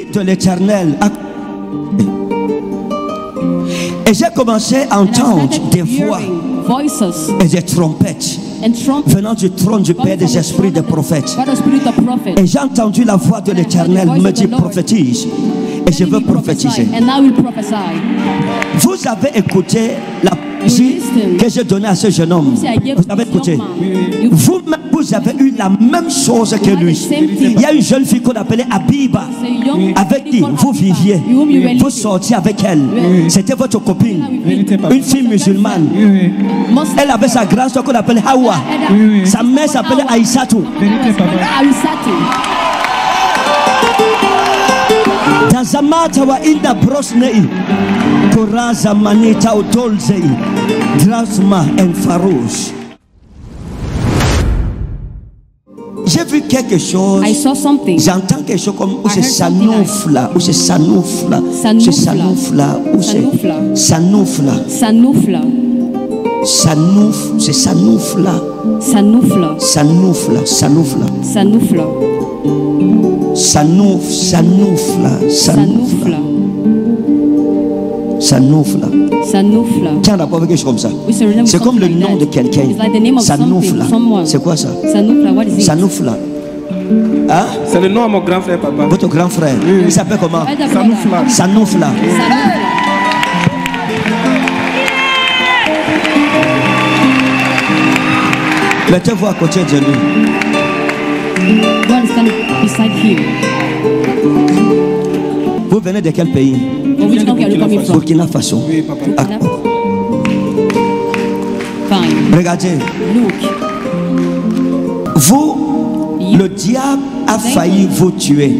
bruit de l'Éternel a... Et j'ai commencé à entendre des voix et des trompettes venant du trône du Père des esprits des prophètes. Et j'ai entendu la voix de l'Éternel me dire prophétise. Et je veux prophétiser. Vous avez écouté la prophétie que j'ai donnée à ce jeune homme. Vous avez écouté. Vous-même, vous avez eu la même chose que lui. Il y a une jeune fille qu'on appelait Abiba, avec qui vous viviez. Vous sortiez avec elle. C'était votre copine, une fille musulmane. Elle avait sa grande soeur qu'on appelait Hawa. Sa mère s'appelait Aïssatou. Tazamata wa inda brosnei Koraza manita otolzei Drasma en farouche. J'ai vu quelque chose. J'entends quelque chose comme où c'est Sanoufla, où c'est Sanoufla, c'est Sanoufla, où c'est Sanoufla, Sanouf, c'est Sanoufla, Sanouf, Sanoufla. Tiens, d'abord quelque chose comme ça. C'est comme le nom de quelqu'un. Sanoufla. C'est quoi ça? Sanoufla. Hein? C'est le nom à mon grand frère, papa. Votre grand frère. Il s'appelle comment? Sanoufla. Sanoufla. Mettez-vous à côté de lui. Vous venez de quel pays? Burkina Faso. Oui, papa. Regardez. Vous, le diable a failli vous tuer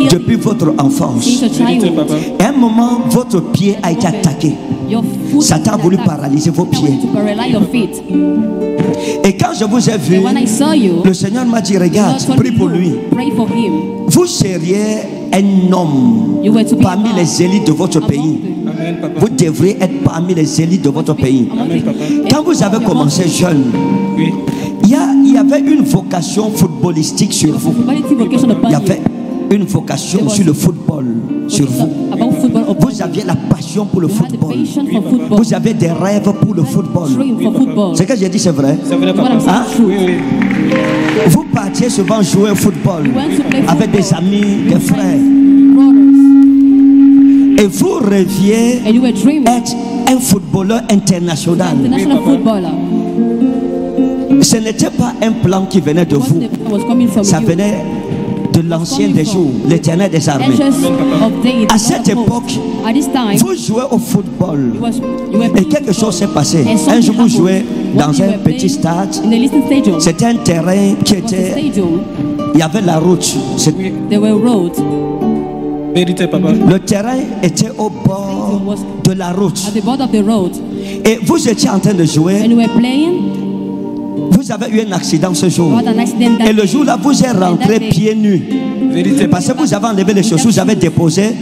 depuis votre enfance. À un moment, votre pied a été attaqué. Satan a voulu paralyser vos pieds. Et quand je vous ai vu, le Seigneur m'a dit, regarde, prie pour lui. Vous seriez un homme parmi les élites de votre pays. Vous devriez être parmi les élites de votre pays. Quand vous avez commencé jeune, il y avait une vocation footballistique sur vous. Il y avait une vocation sur le football, sur vous. Vous aviez la passion pour le football. Vous avez des rêves pour le football. Ce que j'ai dit, c'est vrai. Hein? Vous partiez souvent jouer au football avec des amis, des frères. Et vous rêviez être un footballeur international. Ce n'était pas un plan qui venait de vous. Ça venait de l'ancien des jours, l'Éternel des armées. À cette époque, vous jouez au football et quelque chose s'est passé. Un jour, vous jouez dans un petit stade. C'était un terrain qui était... Il y avait la route. Le terrain était au bord de la route. Et vous étiez en train de jouer. Vous avez eu un accident ce jour. Et le jour-là, vous êtes rentré pieds nus. Parce que vous avez enlevé les chaussures, vous avez déposé.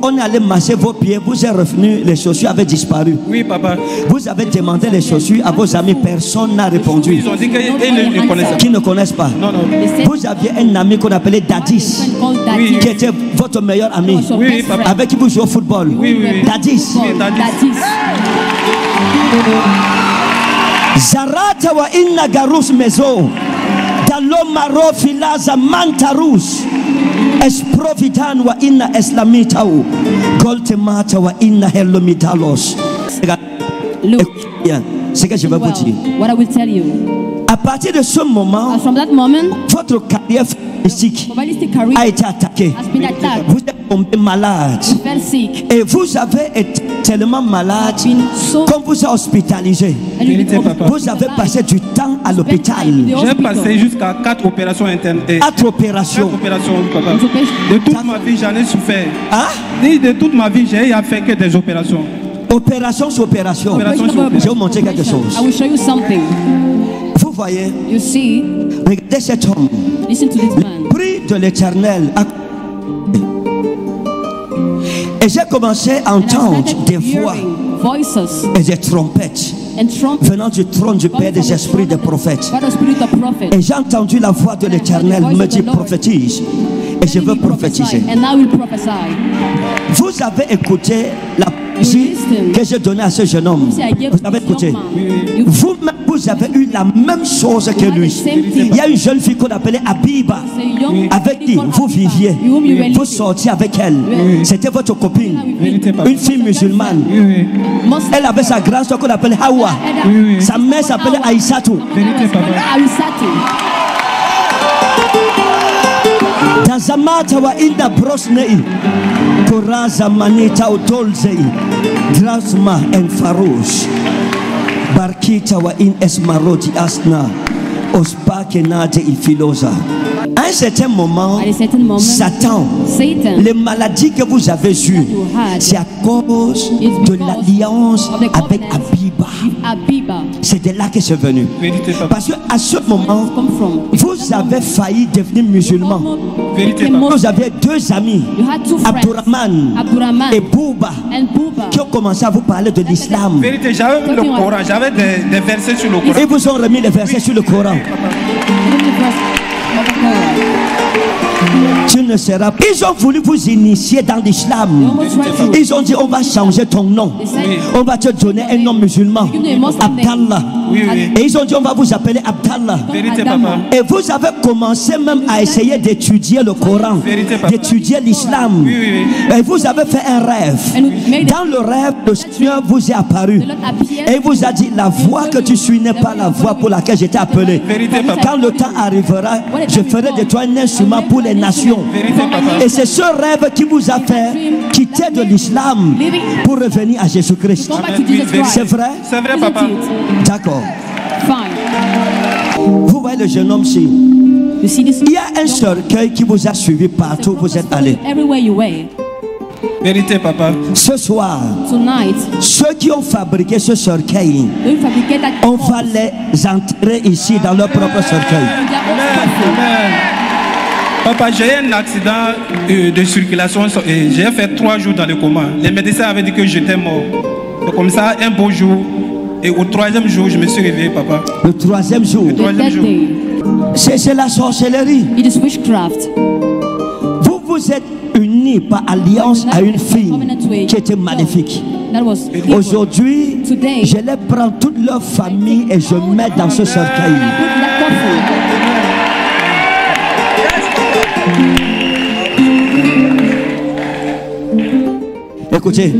On est allé masser vos pieds, vous êtes revenu, les chaussures avaient disparu. Oui, papa. Vous avez demandé les chaussures à vos amis, personne n'a répondu. Ils ont dit qu'ils ne connaissent pas. Qui ne connaissent pas. Non, non. Vous aviez un ami qu'on appelait Dadis, qui était votre meilleur ami, oui, papa. avec qui vous jouez au football. Oui. Dadis. Zarata wa inna garus mezo dalomaro filaza mantarus esprovidan wa inna eslamitau goltemata wa inna helomitalos. C'est ce que je vais vous dire. À partir de ce moment, votre carrière physique a été attaquée. Vous êtes tombé malade. Et vous avez été tellement malade qu'on vous a hospitalisé. Vous avez passé du temps à l'hôpital. J'ai passé jusqu'à 4 opérations internes. 4 opérations. 4 opérations, papa. De toute ma vie, j'en ai souffert. Hein? De toute ma vie, j'ai fait que des opérations. Opération sur opération. Je vais vous montrer quelque chose. Vous voyez, regardez cet homme. Le prix de l'Éternel a... Et j'ai commencé à entendre des voix et des trompettes venant du trône du Père des esprits des prophètes. Et j'ai entendu la voix de l'Éternel me dire prophétise. Et je veux prophétiser. Vous avez écouté la prophétie que j'ai donnée à ce jeune homme. Vous avez écouté. Vous-même, vous avez eu la même chose que lui. Il y a une jeune fille qu'on appelait Abiba, avec qui vous viviez. Vous sortiez avec elle. C'était votre copine, une fille musulmane. Elle avait sa grande soeur qu'on appelait Hawa. Sa mère s'appelait Aïssatou. Tazamata wa inda brosnei Koraza manita utolzei Drasma en farouche Barkita wa in esmaroti asna Ospake nade il filosa. À un certain moment, Satan, les maladies que vous avez eues, c'est à cause de l'alliance avec Abiba. C'est de là que c'est venu. Parce qu'à ce moment, vous avez failli devenir musulman. Vous avez deux amis, Abdurrahman et Bouba, qui ont commencé à vous parler de l'islam. J'avais le Coran, j'avais des versets sur le Coran. Ils vous ont remis les versets sur le Coran. Tu ne seras pas. Ils ont voulu vous initier dans l'islam. Ils ont dit on va changer ton nom. On va te donner un nom musulman, Abdallah. Et ils ont dit on va vous appeler Abdallah. Et vous avez commencé même à essayer d'étudier le Coran, d'étudier l'islam. Et vous avez fait un rêve. Dans le rêve, le Seigneur vous est apparu et il vous a dit la voie que tu suis n'est pas la voie pour laquelle j'étais appelé. Quand le temps arrivera, je ferai de toi un instrument pour les nations. Et c'est ce rêve qui vous a fait quitter de l'islam pour revenir à Jésus-Christ. C'est vrai? C'est vrai, papa. D'accord. Vous voyez le jeune homme-ci. Il y a un cercueil qui vous a suivi partout où vous êtes allé. Vérité, papa. Ce soir, ceux qui ont fabriqué ce cercueil, on va les enterrer ici dans leur propre cercueil. Papa, j'ai eu un accident de circulation et j'ai fait 3 jours dans le coma. Les médecins avaient dit que j'étais mort. Donc comme ça, un beau jour, et au 3e jour, je me suis réveillé, papa. Le 3e jour? Le 3e jour. C'est la sorcellerie. It is witchcraft. Vous êtes unis par alliance à une fille qui était magnifique. Aujourd'hui, je les prends toute leur famille et je mets dans ce cercueil. Écoutez,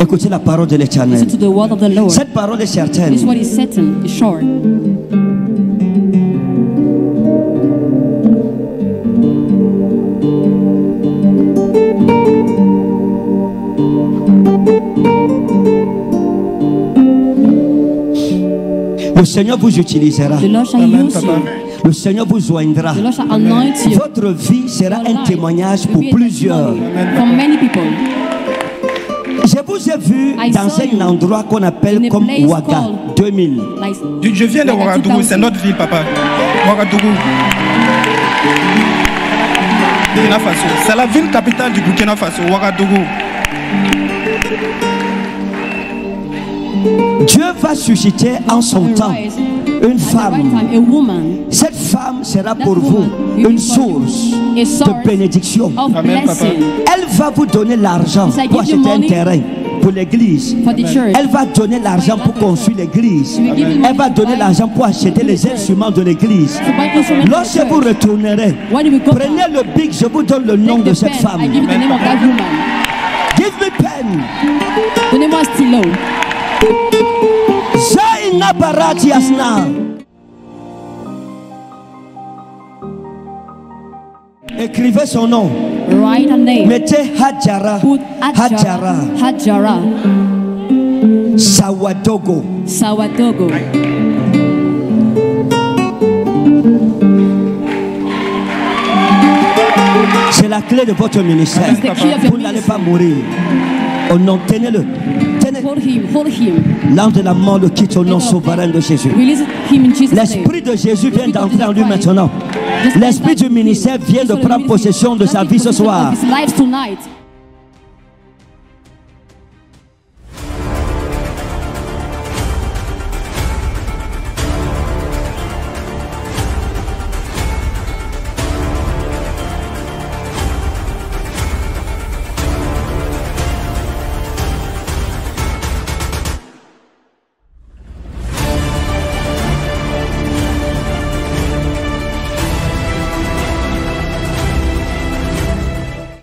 écoutez la parole de l'Éternel. Cette parole est certaine. Le Seigneur vous utilisera. Amen, papa. Le Seigneur vous joindra. Votre vie sera un témoignage pour plusieurs. Je vous ai vu dans un endroit qu'on appelle comme Ouaga 2000. Je viens de Ouagadougou, c'est notre ville, papa. Ouagadougou. Burkina Faso. C'est la ville capitale du Burkina Faso, Ouagadougou. Dieu va susciter en son temps une femme. Cette femme sera pour vous une source de bénédiction. Amen, papa. Elle va vous donner l'argent pour acheter un terrain pour l'église. Elle va donner l'argent pour construire l'église. Elle va donner l'argent pour acheter les instruments de l'église. Lorsque vous retournerez, prenez le bic, je vous donne le nom de cette femme. Give me pen. Donnez-moi un stylo. Zaina Barati Asna. Écrivez son nom. Write a name. Mettez Hadjara. Put Hadjara. Hadjara. Sawadogo. Sawadogo. C'est la clé de votre ministère. Vous n'allez pas mourir. Oh non, tenez-le. Hold him. L'ange de la mort le quitte au nom souverain de Jésus. L'esprit de Jésus vient d'entrer en lui maintenant. L'esprit du ministère vient de prendre possession de sa vie ce soir.